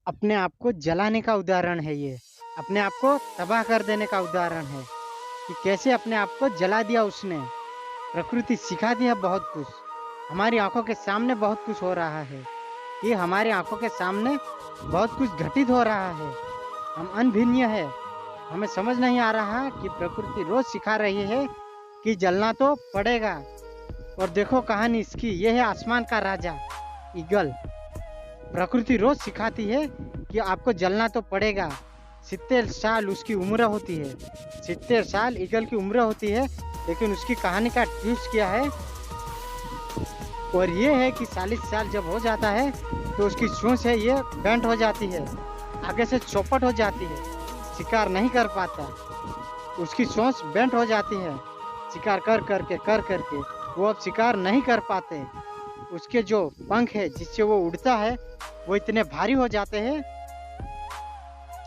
अपने आप को जलाने का उदाहरण है ये। अपने आप को तबाह कर देने का उदाहरण है कि कैसे अपने आप को जला दिया उसने। प्रकृति सिखाती है बहुत कुछ। हमारी आँखों के सामने बहुत कुछ हो रहा है। ये हमारी आँखों के सामने बहुत कुछ घटित हो रहा है। हम अनभिज्ञ हैं। हमें समझ नहीं आ रहा कि प्रकृति रोज़ सिखा रही है कि जलना तो पड़ेगा। और देखो कहानी इसकी, ये है आसमान का राजा ईगल। प्रकृति रोज सिखाती है कि आपको जलना तो पड़ेगा। 70 साल उसकी उम्र होती है। 70 साल ईगल की उम्र होती है, लेकिन उसकी कहानी का ट्विस्ट क्या है और ये है कि 40 साल जब हो जाता है तो उसकी सूंछ है ये बेंट हो जाती है, आगे से चौपट हो जाती है, शिकार नहीं कर पाता। उसकी सूंछ बेंट हो जाती है, शिकार कर करके वो अब शिकार नहीं कर पाते। उसके जो पंख है जिससे वो उड़ता है वो इतने भारी हो जाते हैं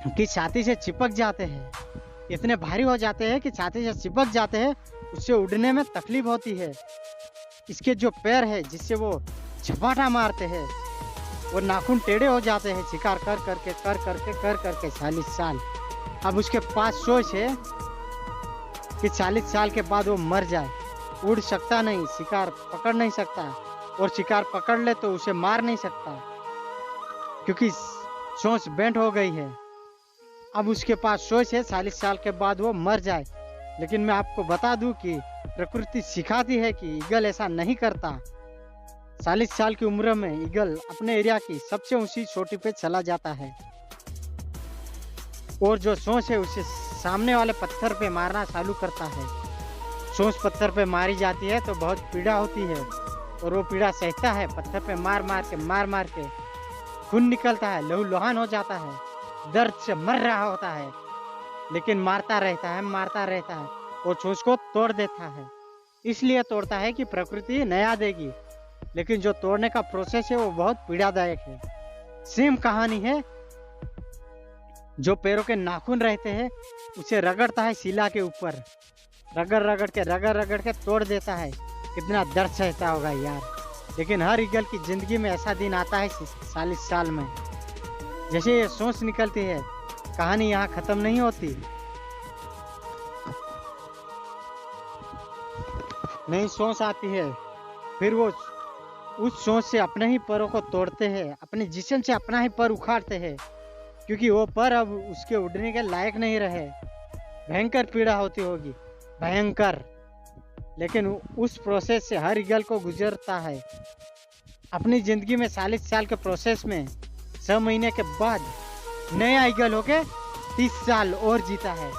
कि छाती से चिपक जाते हैं। इतने भारी हो जाते हैं कि छाती से चिपक जाते हैं, उससे उड़ने में तकलीफ होती है। इसके जो पैर है जिससे वो झपाटा मारते हैं, वो नाखून टेढ़े हो जाते हैं शिकार कर करके 40 साल। अब उसके पास सोच है कि 40 साल के बाद वो मर जाए। उड़ सकता नहीं, शिकार पकड़ नहीं सकता, और शिकार पकड़ ले तो उसे मार नहीं सकता क्योंकि सोच बेंट हो गई है। अब उसके पास सोच है 40 साल के बाद वो मर जाए। लेकिन मैं आपको बता दूं कि प्रकृति सिखाती है कि ईगल ऐसा नहीं करता। 40 साल की उम्र में ईगल अपने एरिया की सबसे ऊंची चोटी पे चला जाता है और जो सोच है उसे सामने वाले पत्थर पे मारना चालू करता है। सोच पत्थर पे मारी जाती है तो बहुत पीड़ा होती है और वो पीड़ा सहता है। पत्थर पे मार मार के खून निकलता है, लहू लुहान हो जाता है, दर्द से मर रहा होता है, लेकिन मारता रहता है और चोंच को तोड़ देता है। इसलिए तोड़ता है कि प्रकृति नया देगी, लेकिन जो तोड़ने का प्रोसेस है वो बहुत पीड़ादायक है। सेम कहानी है, जो पैरों के नाखून रहते हैं उसे रगड़ता है शिला के ऊपर, रगड़ के तोड़ देता है। कितना दर्द सहता होगा यार। लेकिन हर ईगल की जिंदगी में ऐसा दिन आता है 40 साल में। जैसे ये सोच निकलती है, कहानी यहाँ खत्म नहीं होती। नई सोच आती है, फिर वो उस सोच से अपने ही पैरों को तोड़ते हैं, अपने जिस्म से अपना ही पर उखाड़ते हैं, क्योंकि वो पर अब उसके उड़ने के लायक नहीं रहे। भयंकर पीड़ा होती होगी, भयंकर। लेकिन उस प्रोसेस से हर ईगल को गुजरता है। अपनी ज़िंदगी में 40 साल के प्रोसेस में 6 महीने के बाद नया ईगल होके 30 साल और जीता है।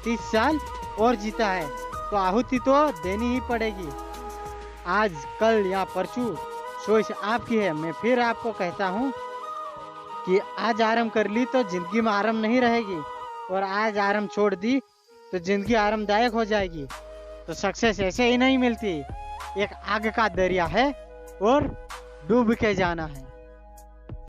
30 साल और जीता है तो आहुति तो देनी ही पड़ेगी। आज कल या परसों सोच आपकी है। मैं फिर आपको कहता हूँ कि आज आराम कर ली तो ज़िंदगी में आराम नहीं रहेगी, और आज आराम छोड़ दी तो ज़िंदगी आरामदायक हो जाएगी। तो सक्सेस ऐसे ही नहीं मिलती। एक आग का दरिया है और डूब के जाना है।